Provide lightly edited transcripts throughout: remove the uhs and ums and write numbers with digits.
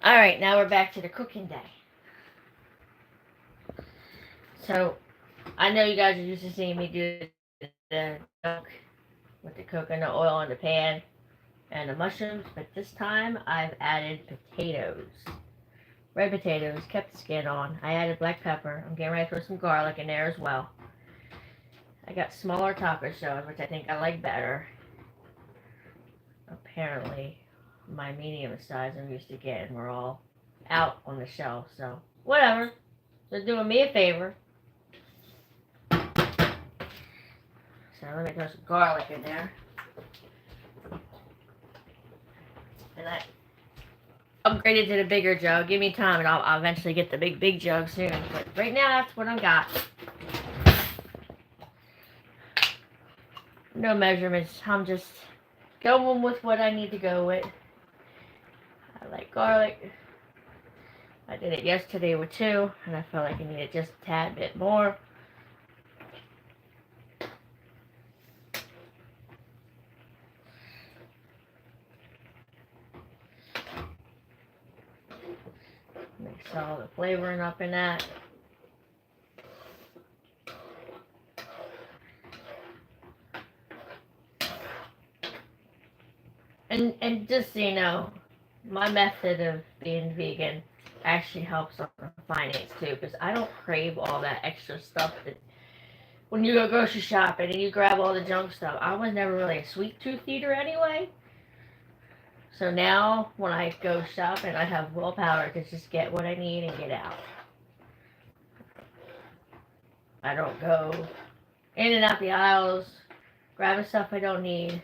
Alright, now we're back to the cooking day. So, I know you guys are used to seeing me do the milk with the coconut oil in the pan and the mushrooms, but this time I've added potatoes. Red potatoes, kept the skin on. I added black pepper. I'm getting ready to throw some garlic in there as well. I got smaller taco shells, which I think I like better. Apparently, my medium size I'm used to getting were all out on the shelf, so whatever. They're doing me a favor. So let me throw some garlic in there. And I upgraded to the bigger jug. Give me time and I'll eventually get the big jug soon. But right now that's what I got. No measurements. I'm just going with what I need to go with. I like garlic. I did it yesterday with two, and I felt like I needed just a tad bit more. Mix all the flavoring up in that. And just so you know, my method of being vegan actually helps on the finance too, because I don't crave all that extra stuff that when you go grocery shopping and you grab all the junk stuff. I was never really a sweet tooth eater anyway. So now when I go shopping, I have willpower to just get what I need and get out. I don't go in and out the aisles, grabbing stuff I don't need.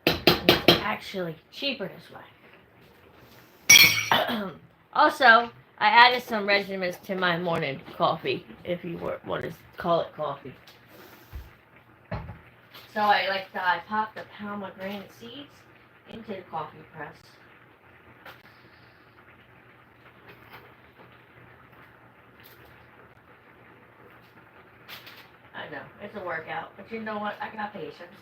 And it's actually cheaper this way. Also, I added some regimens to my morning coffee, if you want to call it coffee. So I pop the pomegranate seeds into the coffee press. I know, it's a workout, but you know what? I got patience.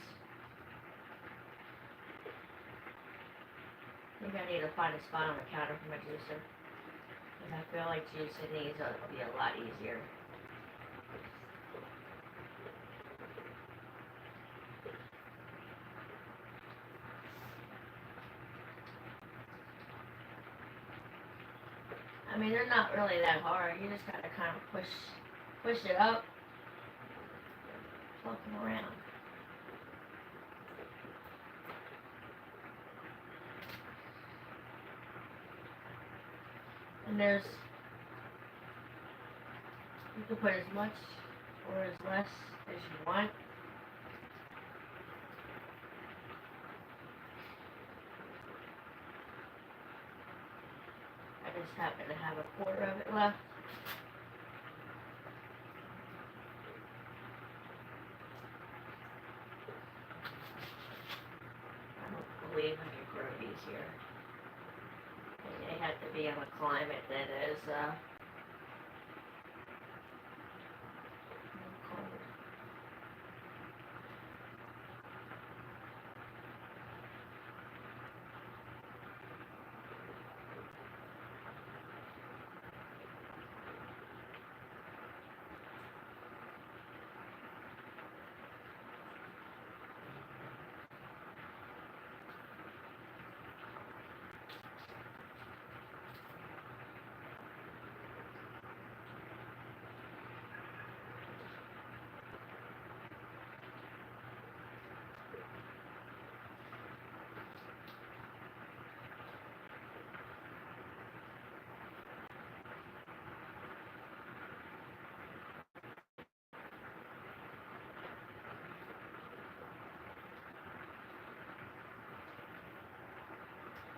I think I need to find a spot on the counter for my juicer. Because I feel like juicing these will be a lot easier. I mean, they're not really that hard. You just gotta kind of push it up, flip them around. And you can put as much or as less as you want. I just happen to have a quarter of it left. I don't believe I can grow these here. They have to be in a climate that is cold.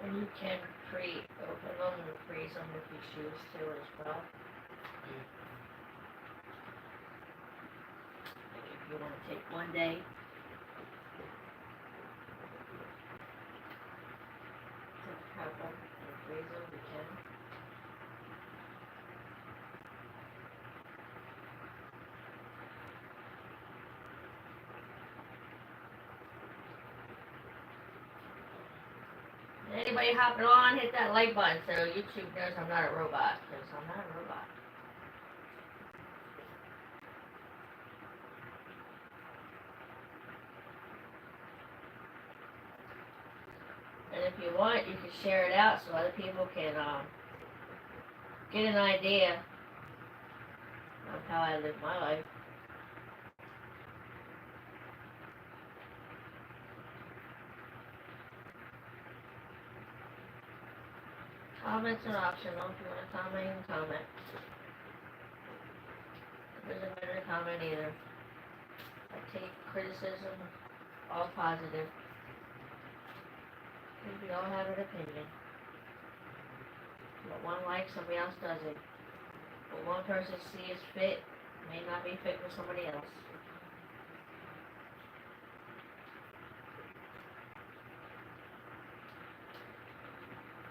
And you can open them and freeze them if you choose to as well. Like if you want to take one day to have them and freeze them, you can. Anybody hopping on, hit that like button so YouTube knows I'm not a robot, because I'm not a robot. And if you want, you can share it out so other people can get an idea of how I live my life. Comments are optional. If you want to comment, you can comment. It doesn't matter to comment either. I take criticism, all positive. We all have an opinion. What one likes, somebody else doesn't. What one person sees fit may not be fit for somebody else.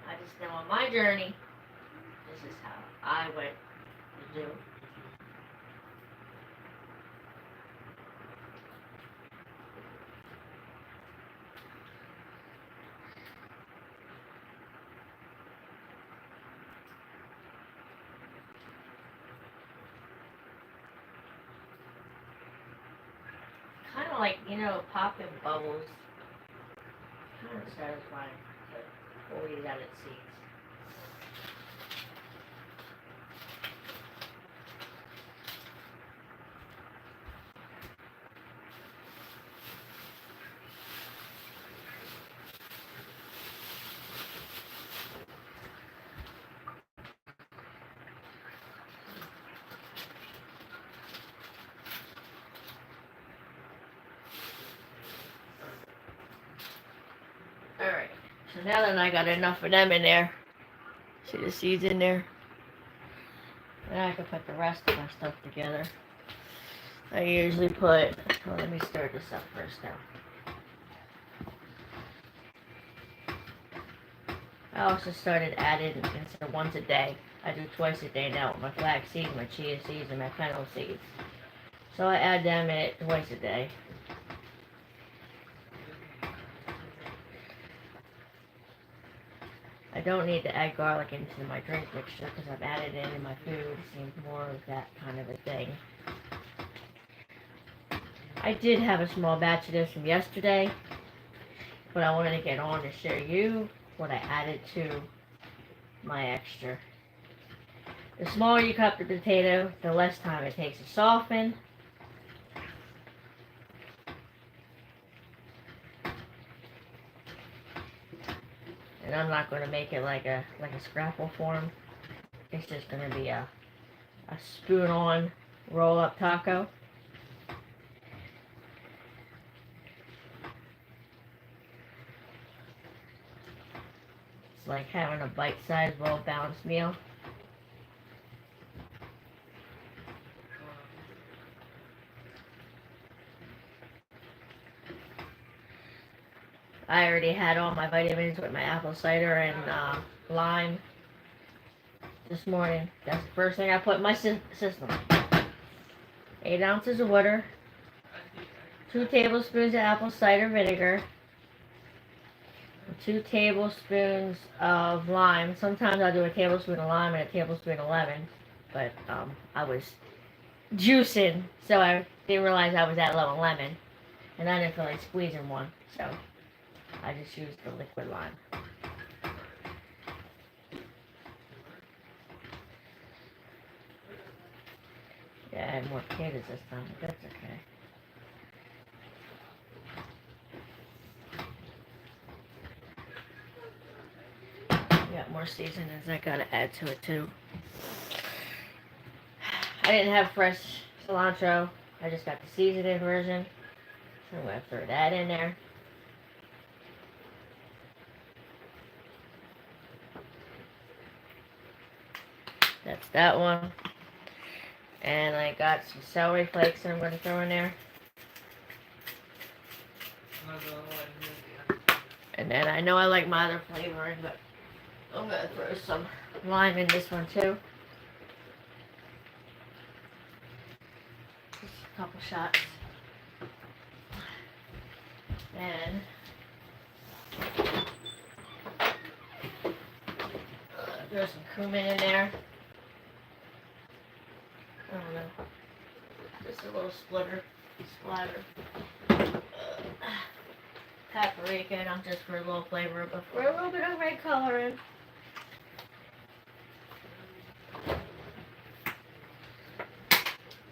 I just know on my journey, this is how I went to do. Kind of like, popping bubbles. Kind of satisfying to pull these out of seeds. Alright, so now that I got enough of them in there, see the seeds in there? Then I can put the rest of my stuff together. I usually put, well, let me stir this up first now. I also started adding, instead of once a day, I do twice a day now with my flax seeds, my chia seeds, and my fennel seeds. So I add them in it twice a day. I don't need to add garlic into my drink mixture because I've added it in my food. It seems more of that kind of a thing. I did have a small batch of this from yesterday, but I wanted to get on to show you what I added to my extra. The smaller you cut the potato, the less time it takes to soften. And I'm not going to make it like a scrapple form. It's just going to be a spoon on roll up taco. It's like having a bite-sized, well-balanced meal. I already had all my vitamins with my apple cider and lime this morning. That's the first thing I put in my system. 8 ounces of water, 2 tablespoons of apple cider vinegar, 2 tablespoons of lime. Sometimes I'll do a tablespoon of lime and a tablespoon of lemon, but I was juicing, so I didn't realize I was at level lemon, and I didn't feel like squeezing one, so I just used the liquid lime. Yeah, I had more potatoes this time, but that's okay. Got more seasonings I gotta add to it too. I didn't have fresh cilantro. I just got the seasoned version. So I'm gonna throw that in there. That's that one. And I got some celery flakes that I'm gonna throw in there. And then I know I like my other flavoring, but I'm gonna throw some lime in this one too. Just a couple shots. And Throw some cumin in there. I don't know. Just a little splatter. Paprika, not just for a little flavor, but for a little bit of red coloring.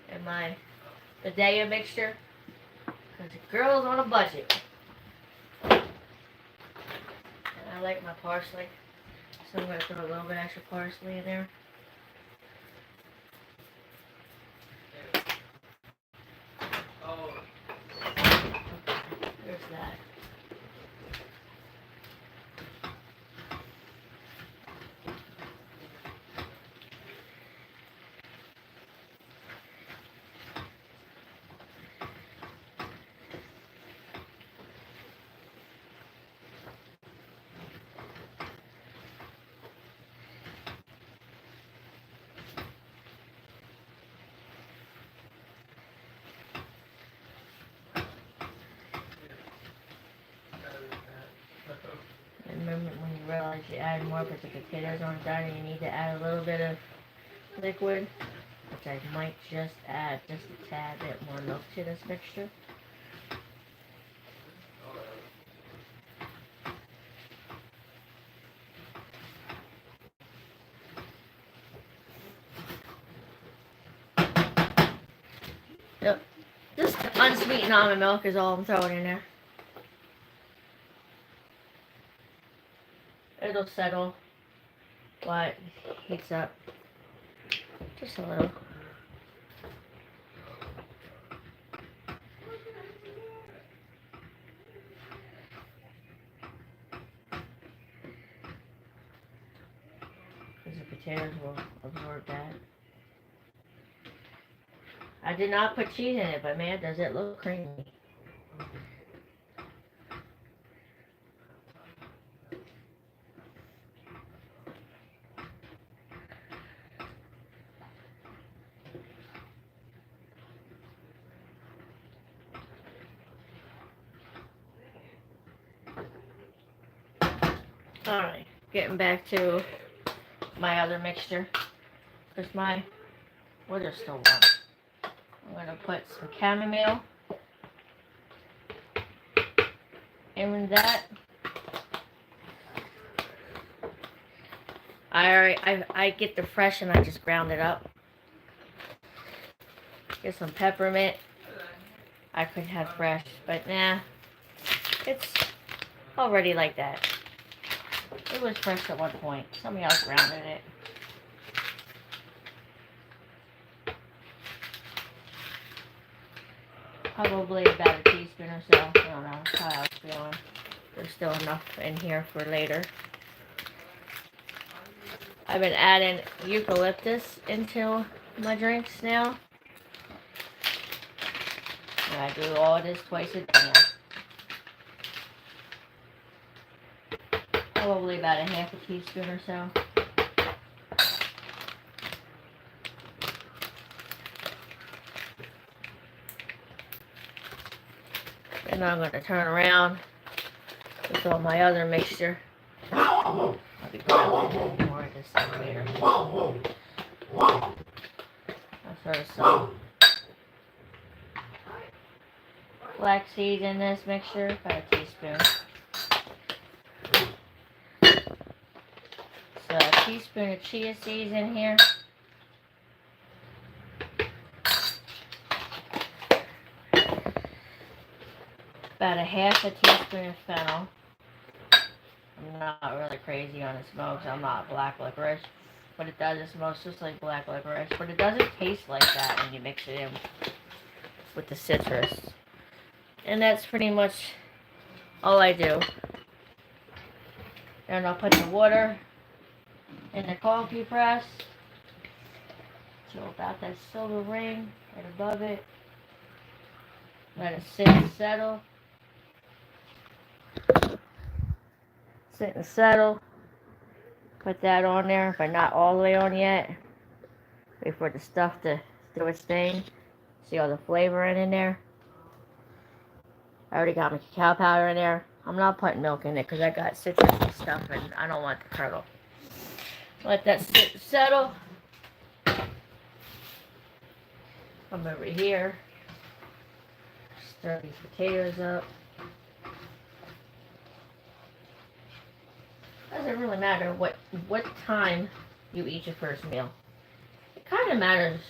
And my Vidalia mixture, because the girl's on a budget. And I like my parsley, so I'm going to throw a little bit extra parsley in there. There's that. And remember when you realize you add more because the potatoes aren't done and you need to add a little bit of liquid, which I might just add just a tad bit more milk to this mixture. Yep. Just unsweetened almond milk is all I'm throwing in there. It'll settle while it heats up. Just a little. Because the potatoes will absorb that. I did not put cheese in it, but man, does it look creamy. Alright, getting back to my other mixture. Because my water's still warm. I'm going to put some chamomile in that. I get the fresh and I just ground it up. Get some peppermint. I could have fresh, but nah. It's already like that. It was fresh at one point. Somebody else grounded it. Probably about a teaspoon or so. I don't know how I was feeling. There's still enough in here for later. I've been adding eucalyptus into my drinks now. And I do all this twice a day now. Probably about a half a teaspoon or so. And now I'm going to turn around with all my other mixture. I'll be putting a little bit more of this stuff later. I'll throw some flax seeds in this mixture, about a teaspoon. So a teaspoon of chia seeds in here. About a half a teaspoon of fennel. I'm not really crazy on the smokes. I'm not black licorice. But it does, it smells just like black licorice. But it doesn't taste like that when you mix it in with the citrus. And that's pretty much all I do. And I'll put the water in the coffee press. So about that silver ring right above it. Let it sit and settle. Sit and settle. Put that on there, but not all the way on yet. Wait for the stuff to do its thing. See all the flavor in there. I already got my cacao powder in there. I'm not putting milk in it because I got citrus and stuff and I don't want the curdle. Let that settle. Come over here. Stir these potatoes up. Doesn't really matter what time you eat your first meal. It kind of matters,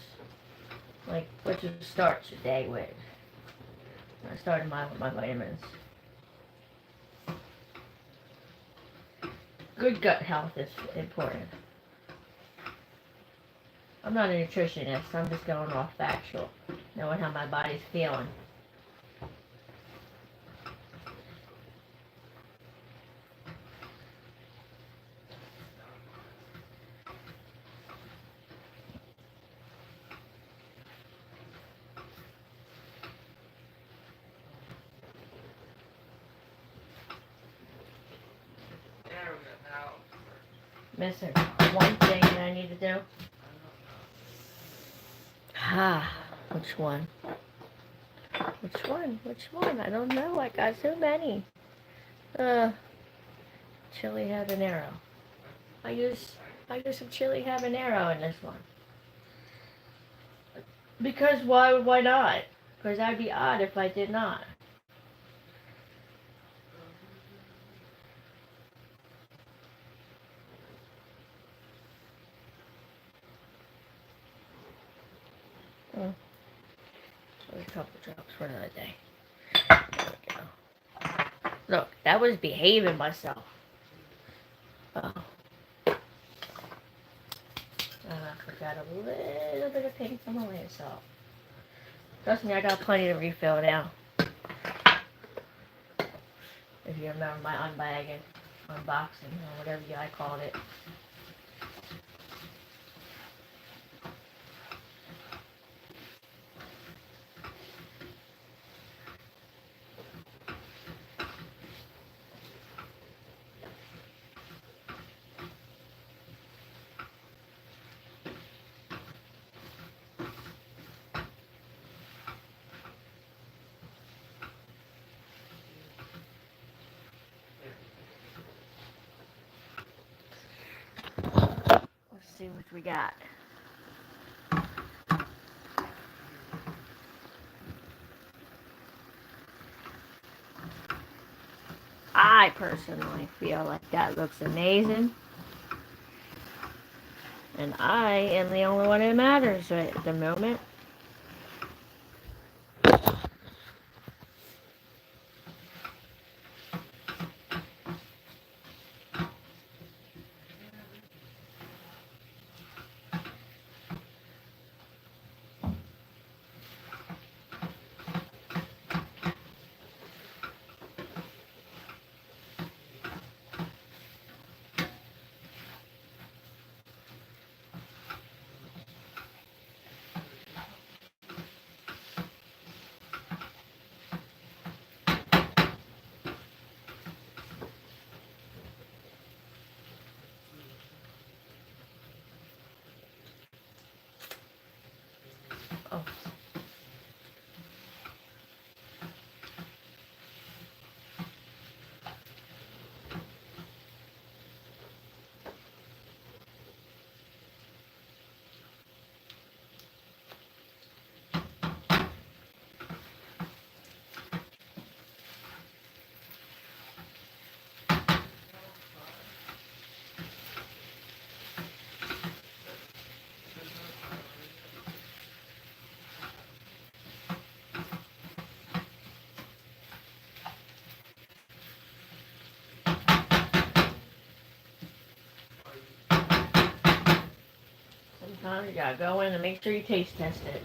like, what you start your day with. I started mine with my vitamins. Good gut health is important. I'm not a nutritionist. I'm just going off factual, knowing how my body's feeling. Missing one thing that I need to do. Which one? Which one? Which one? I don't know. I got so many. Chili habanero. I use some chili habanero in this one. Because why not? Because I'd be odd if I did not. So a couple drops for another day. There we go. Look, that was behaving myself. Oh. And I forgot a little bit of pink Himalayan salt. Trust me, I got plenty to refill now. If you remember my unbagging, unboxing, or whatever I called it. Let's see what we got. I personally feel like that looks amazing. And I am the only one who matters right at the moment. Oh. Sometimes you gotta go in and make sure you taste test it.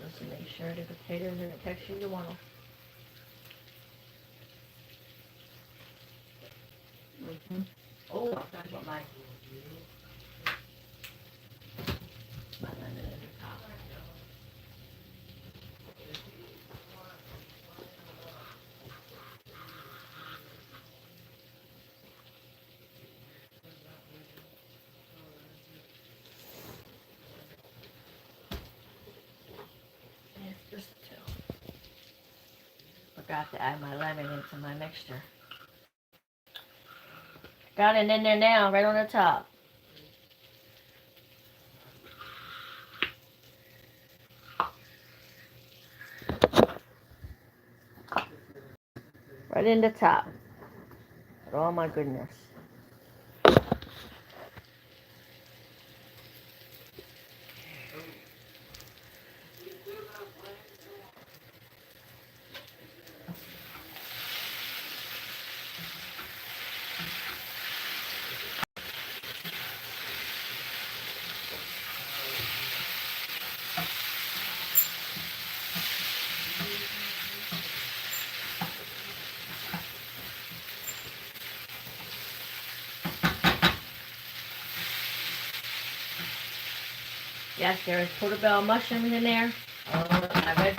Just to make sure the potatoes are the texture you want them. Oh, that's what my lemon is the top. Forgot to add my lemon into my mixture. Got it in there now, right on the top. Right in the top. Oh my goodness. Yes, there's portobello mushrooms in there. I red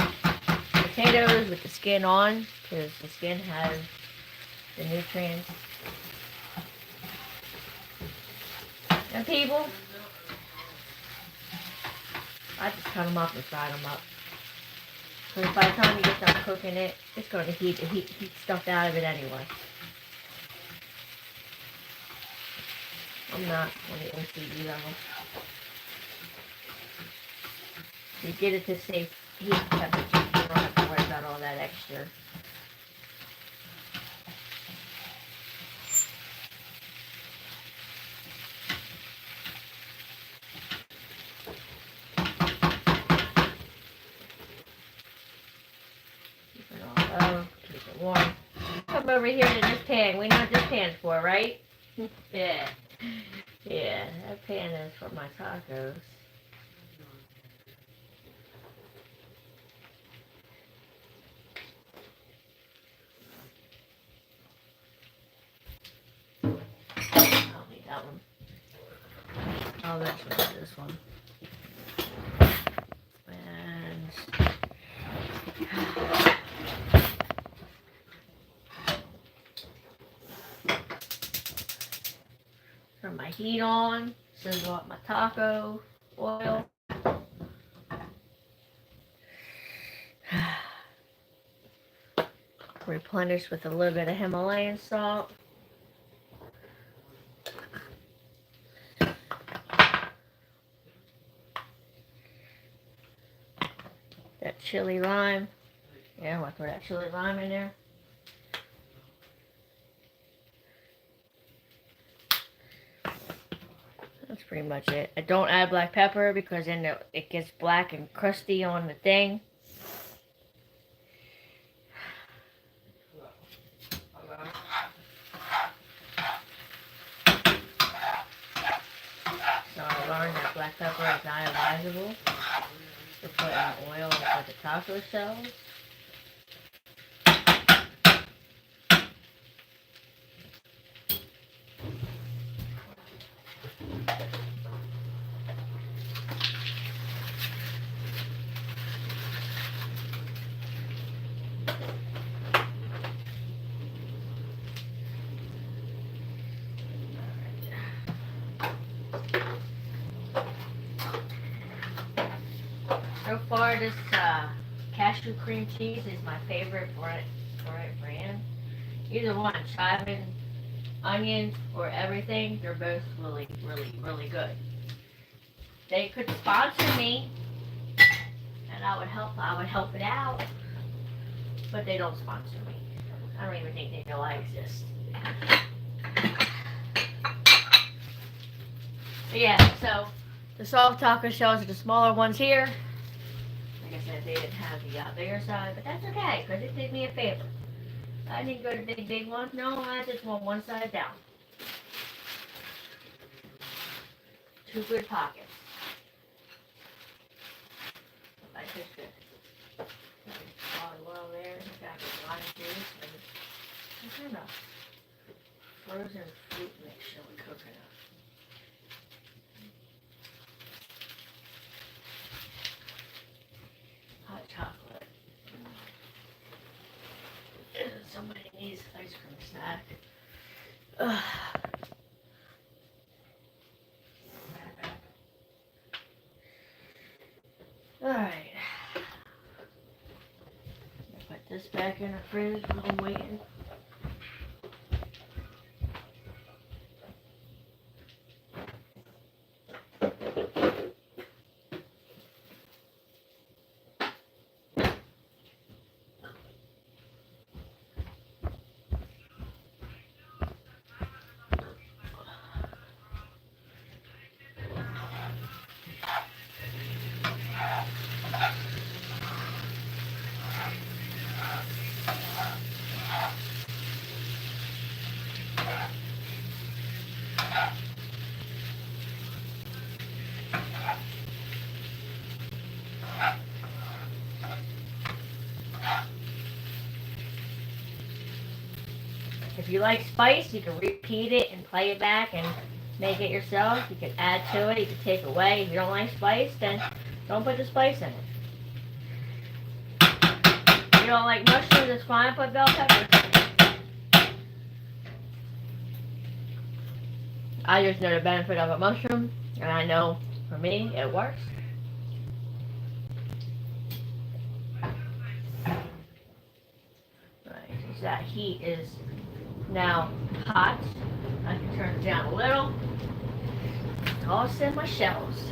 potatoes with the skin on, because the skin has the nutrients. And people, I just cut them up and fry them up. Because by the time you get done cooking it, it's going to heat stuff out of it anyway. I'm not on the OCD level. You get it to safe heat temperature. You don't have to worry about all that extra. Keep it all low, keep it warm. Come over here to this pan. We know what this pan's for, right? Yeah. Yeah, that pan is for my tacos. I don't need that one. I'll eventually get this one. And turn my heat on, sizzle up my taco oil. Replenish with a little bit of Himalayan salt. That chili lime. Yeah, I want to throw that chili lime in there. That's pretty much it. I don't add black pepper because then it gets black and crusty on the thing. So I learned that black pepper is not advisable to put in oil for the taco shells. So far, this cashew cream cheese is my favorite brand. Either one, chive onions or everything, they're both really, really, really good. They could sponsor me, and I would help it out, but they don't sponsor me. I don't even think they know I exist. But yeah, so the soft taco shells are the smaller ones here. Like I said, they didn't have the bigger side, but that's okay, because it did me a favor. I didn't go to big ones. No, I just want one side down. Two good pockets. Like this good. Olive oil there. Got the lime juice and some kind of frozen fruit mixture with coconut. Hot chocolate. Somebody needs ice cream snack. Ugh. Alright. Put this back in the fridge while I'm waiting. If you like spice, you can repeat it and play it back and make it yourself. You can add to it, you can take away. If you don't like spice, then don't put the spice in it. If you don't like mushrooms, it's fine, put bell pepper. I just know the benefit of a mushroom, and I know for me it works. Right, so that heat is now hot. I can turn it down a little. Toss in my shells.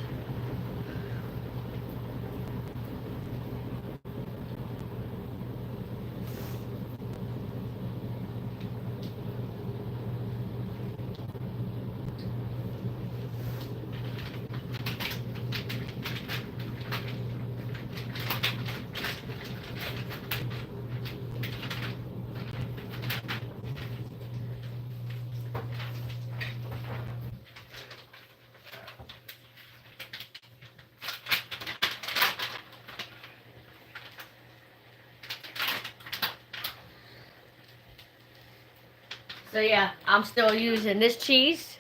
So yeah, I'm still using this cheese.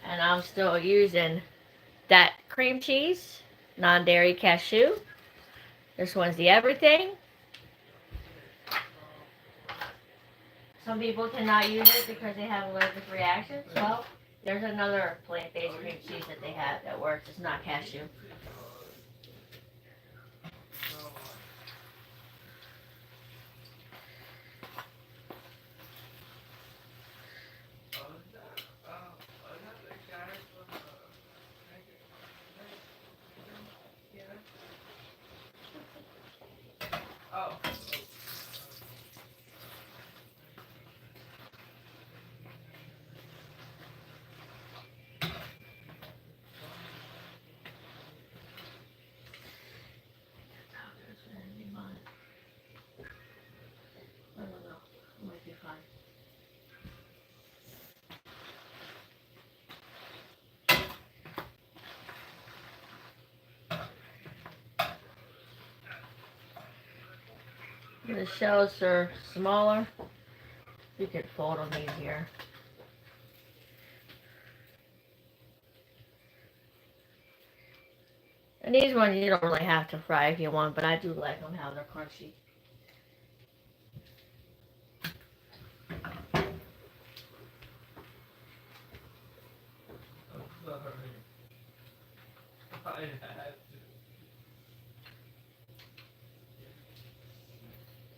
And I'm still using that cream cheese, non-dairy cashew. This one's the everything. Some people cannot use it because they have allergic reactions. Well, there's another plant-based cream cheese that they have that works. It's not cashew. The shells are smaller. You can fold them easier. And these ones you don't really have to fry if you want, but I do like them how they're crunchy.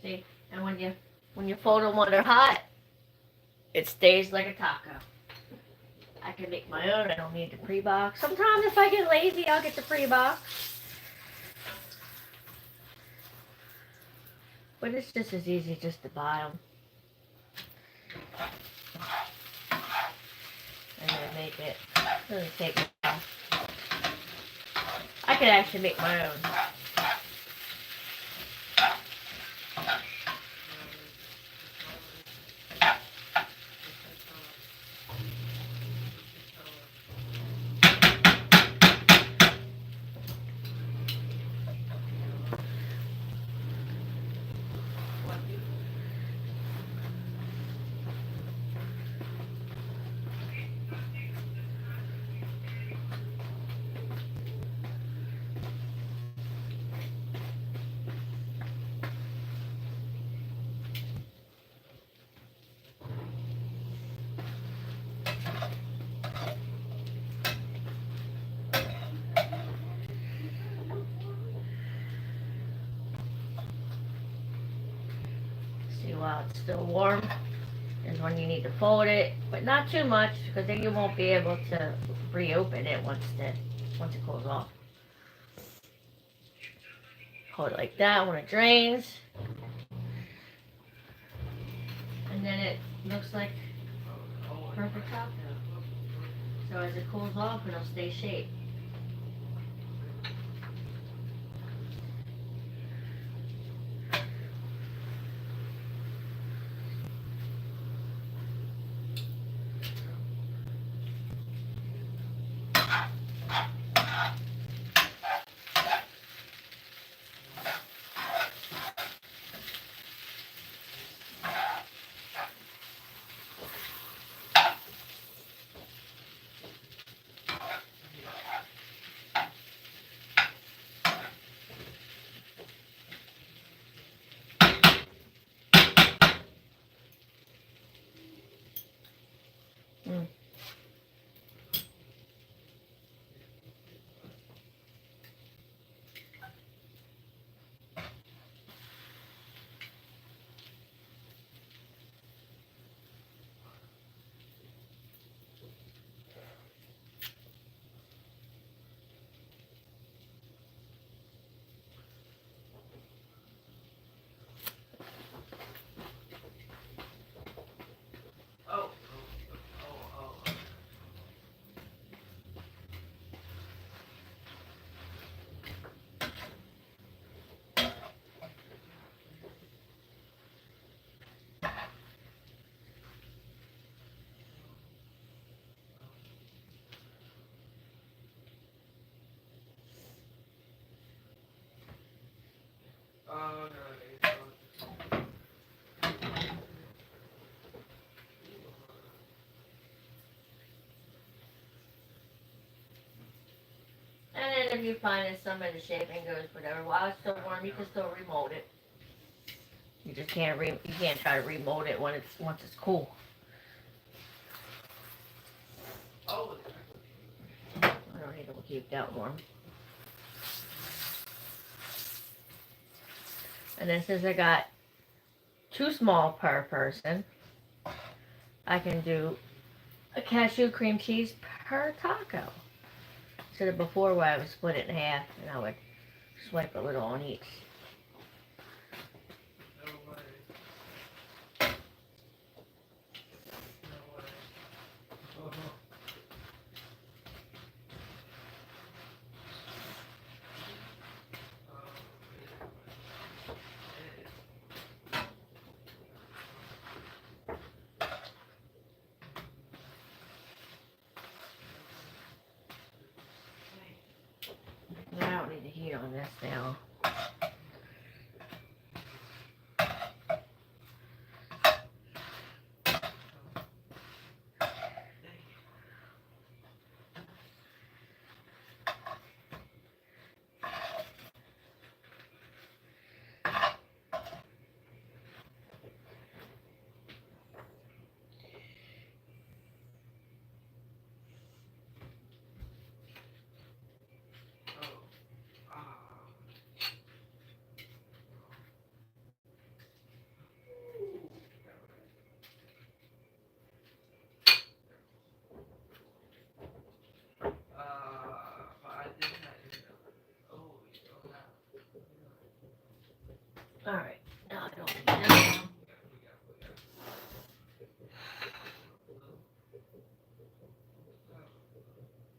See, and when you fold them when they're hot, it stays like a taco. I can make my own. I don't need the pre-box. Sometimes if I get lazy, I'll get the pre-box. But it's just as easy just to buy them. And then make it. It doesn't take a while. I could actually make my own. while it's still warm is when you need to fold it, but not too much because then you won't be able to reopen it once it cools off. Hold it like that when it drains, and then it looks like perfect taco. So as it cools off, it'll stay shaped. Mm. And then if you find that some of the shaping goes whatever, while it's still warm, you can still remold it. You just can't you can't try to remold it when once it's cool. I don't need to keep that warm. And then since I got too small per person, I can do a cashew cream cheese per taco. Instead of before where I would split it in half and I would swipe a little on each. I don't need the heat on this now. Alright, now I don't need that.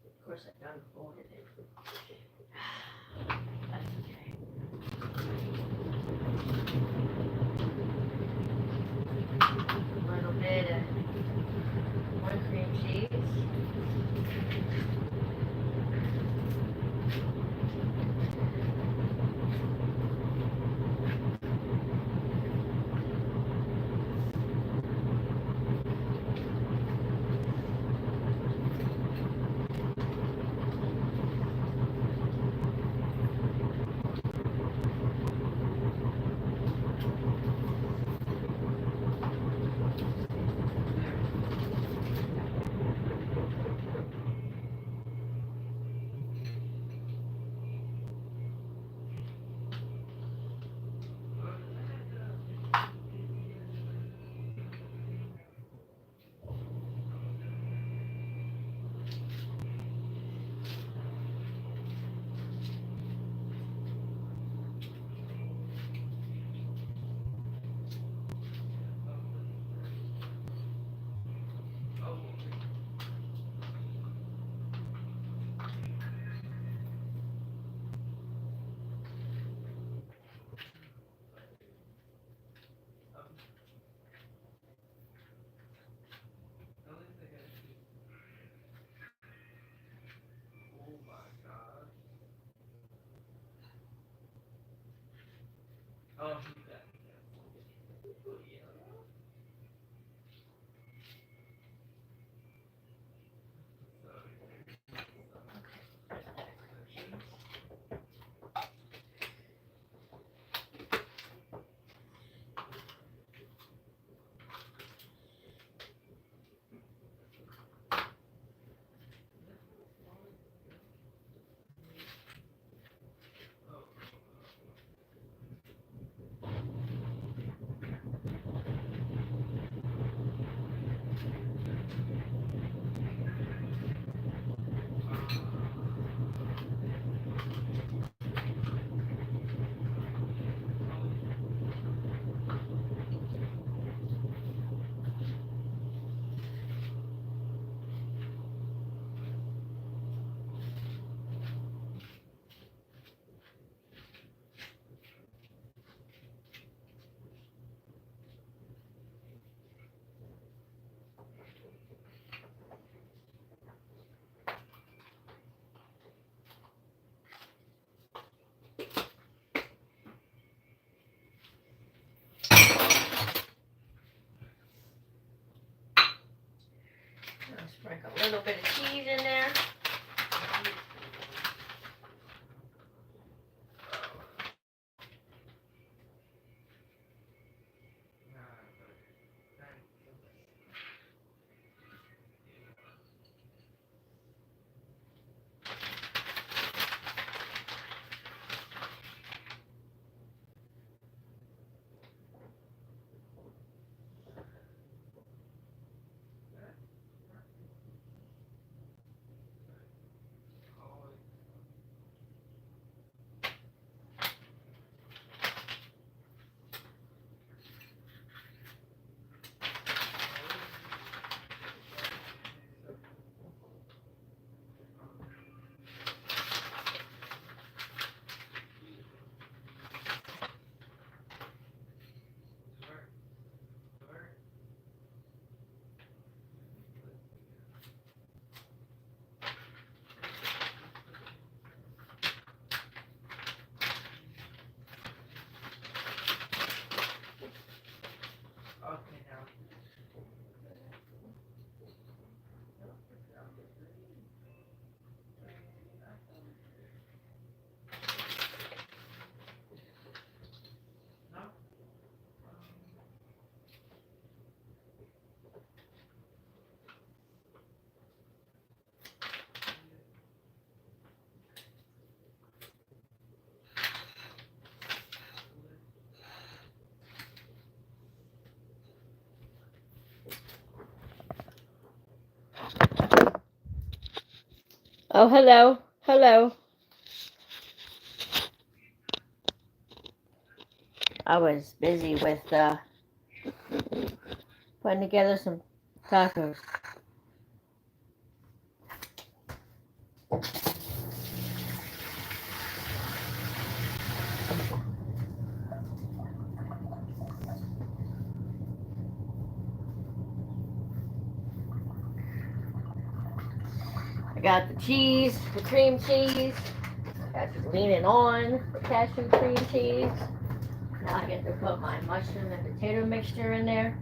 Of course I done folded it. That's okay. A little bit of more cream cheese. Like a little bit of cheese in there. Oh, hello. Hello. I was busy with putting together some tacos. I got the cheese, the cream cheese. Got to lean it on the cashew cream cheese. Now I get to put my mushroom and potato mixture in there.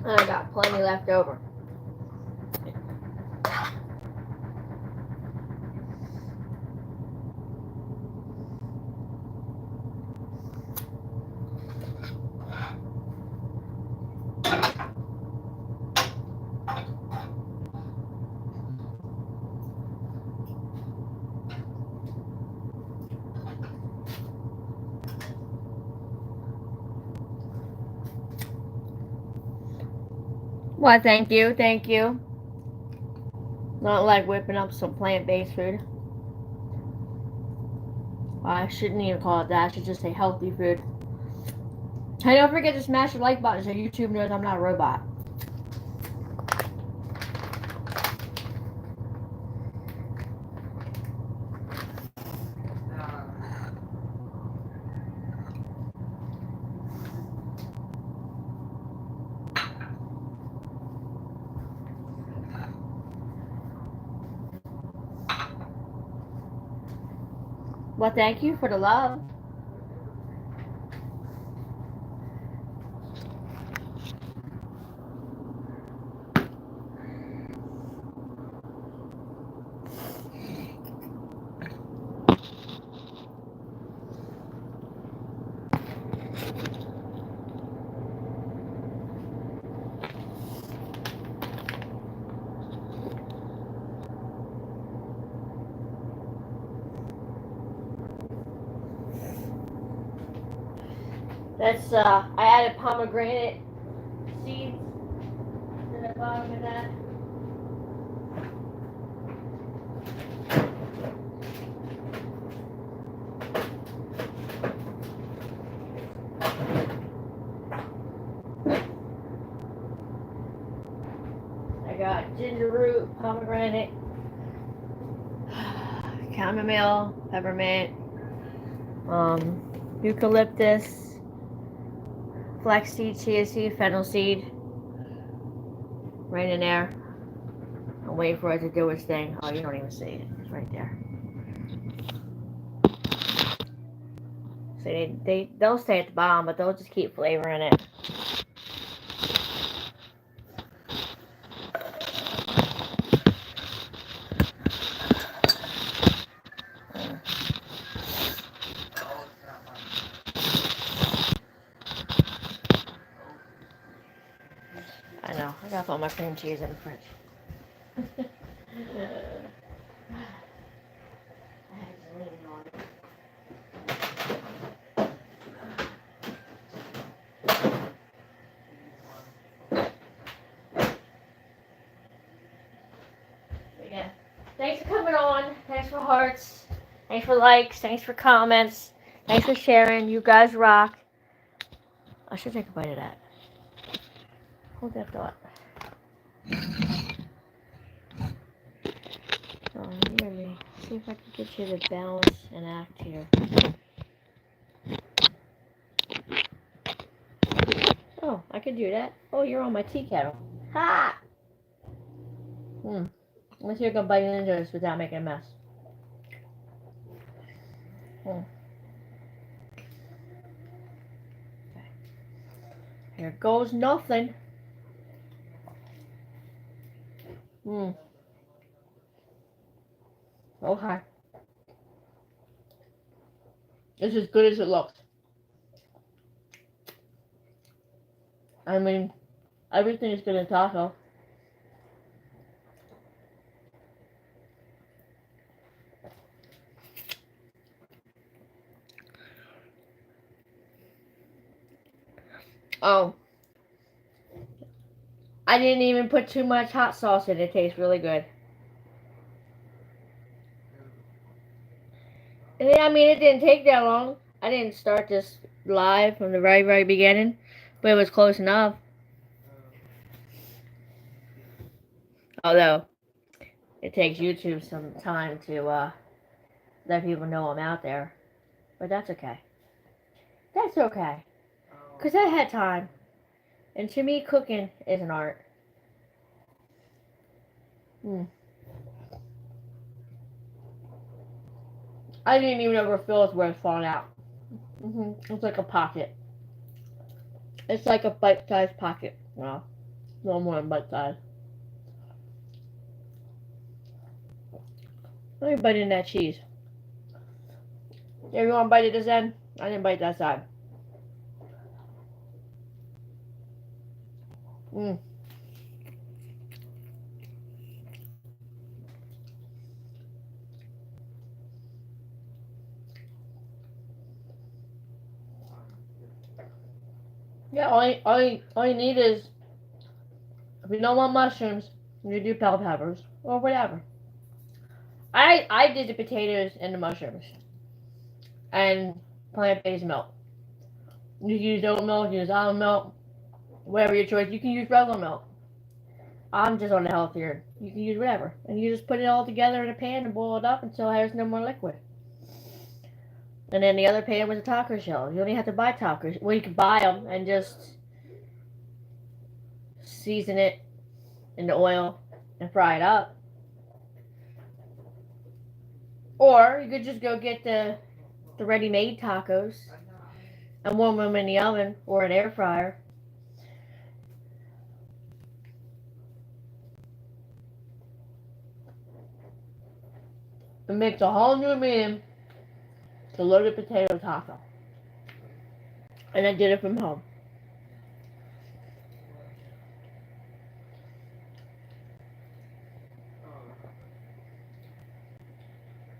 And I got plenty left over. Why, thank you, thank you. Not like whipping up some plant-based food. I shouldn't even call it that. I should just say healthy food. Hey, don't forget to smash the like button so YouTube knows I'm not a robot. Well, thank you for the love. That's I added pomegranate seeds to the bottom of that. I got ginger root, pomegranate, chamomile, peppermint, eucalyptus, flaxseed, chia seed, fennel seed, right in there. I'm waiting for it to do its thing. Oh, you don't even see it. It's right there. So they'll stay at the bottom, but they'll just keep flavoring it. I know. I gotta put my cream cheese in the fridge. Yeah. Thanks for coming on. Thanks for hearts. Thanks for likes. Thanks for comments. Thanks for sharing. You guys rock. I should take a bite of that. Hold that thought. Oh, hear me. See if I can get you to balance and act here. Oh, I can do that. Oh, you're on my tea kettle. Ha! Let's see if I can bite into this without making a mess. Okay. Here goes nothing. Okay. It's as good as it looks. I mean, everything is good in taco. Oh. I didn't even put too much hot sauce in it. It tastes really good. And I mean, it didn't take that long. I didn't start this live from the very, very beginning, but it was close enough. Although, it takes YouTube some time to let people know I'm out there. But that's okay. That's okay. Because I had time. And to me, cooking is an art. I didn't even know where Phyllis was falling out. It's like a pocket. It's like a bite-sized pocket. Well, no more than bite-sized. Let me bite in that cheese. Everyone bite at this end? I didn't bite that side. Yeah, all you need is, if you don't want mushrooms, you do bell peppers or whatever. I did the potatoes and the mushrooms and plant-based milk. You can use oat milk, use almond milk, whatever your choice. You can use regular milk. I'm just on the healthier. You can use whatever, and you just put it all together in a pan and boil it up until there's no more liquid. And then the other pan was a taco shell. You only have to buy tacos. Well, you can buy them and just season it in the oil and fry it up. Or you could just go get the ready-made tacos and warm them in the oven or an air fryer. It makes a whole new meaning to loaded potato taco. And I did it from home.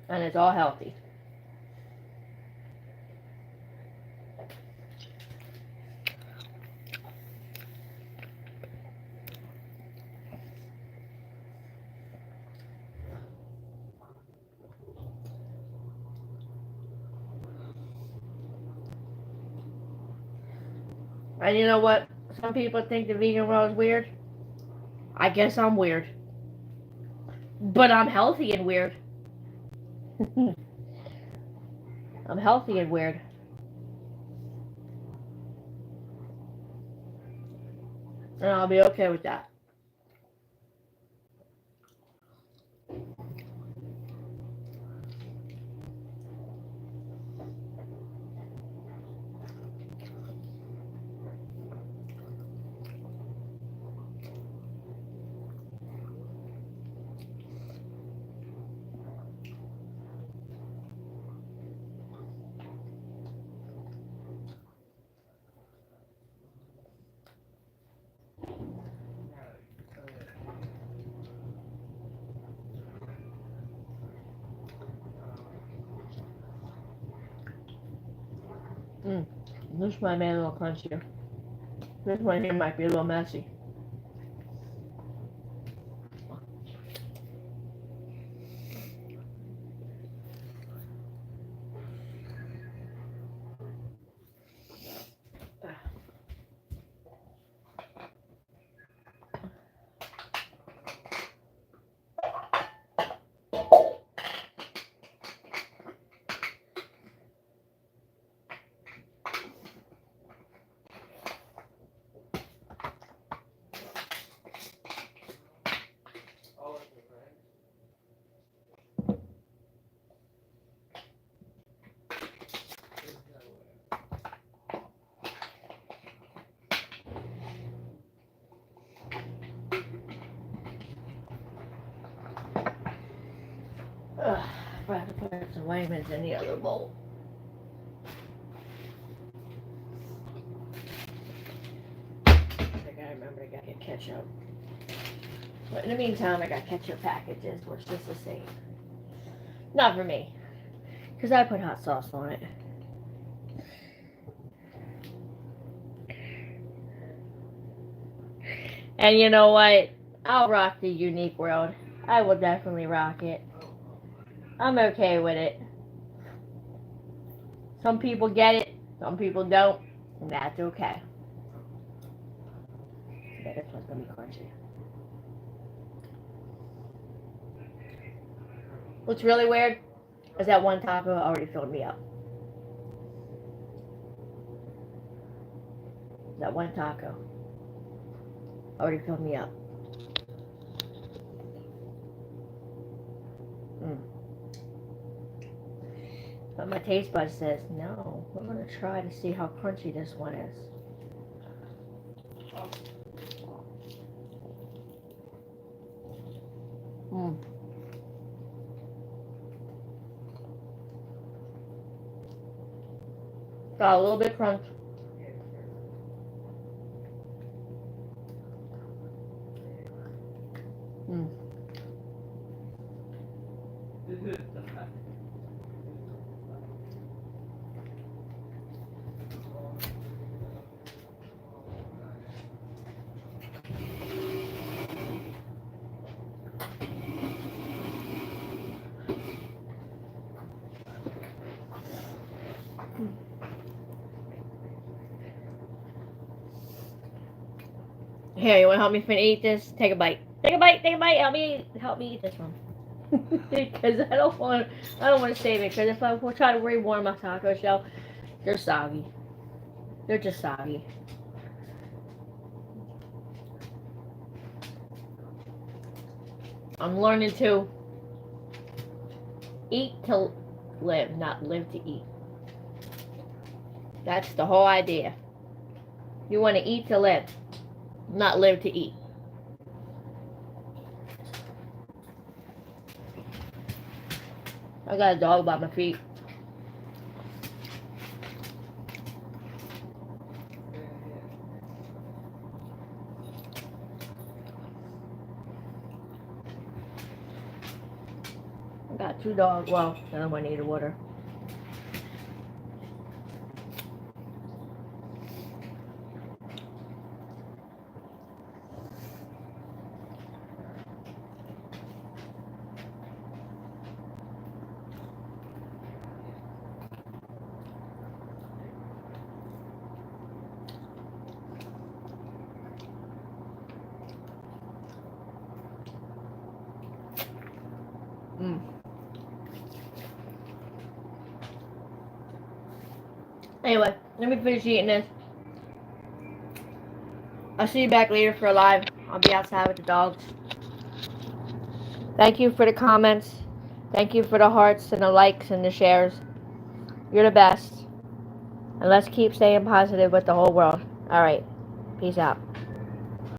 And it's all healthy. And you know what? Some people think the vegan world is weird. I guess I'm weird. But I'm healthy and weird. I'm healthy and weird. And I'll be okay with that. This might be a little crunchier. This one here might be a little messy. Ugh, I have to put some vitamins in the other bowl. I gotta remember I gotta get ketchup. But in the meantime, I got ketchup packages, which is the same. Not for me, because I put hot sauce on it. And you know what? I'll rock the unique world. I will definitely rock it. I'm okay with it. Some people get it, some people don't, and that's okay. Yeah, this one's gonna be crunchy. What's really weird is that one taco already filled me up. That one taco already filled me up. But my taste bud says, no, we're going to try to see how crunchy this one is. Got a little bit crunch. Here, you want to help me eat this? Take a bite. Take a bite. Take a bite. Help me eat this one. Because I don't want to save it. Because if I try to rewarm my taco shell, they're soggy. They're just soggy. I'm learning to eat to live, not live to eat. That's the whole idea. You want to eat to live, not live to eat. I got a dog by my feet. I got 2 dogs. Well, the other one needed water. Anyway, let me finish eating this. I'll see you back later for a live. I'll be outside with the dogs. Thank you for the comments. Thank you for the hearts and the likes and the shares. You're the best. And let's keep staying positive with the whole world. Alright. Peace out.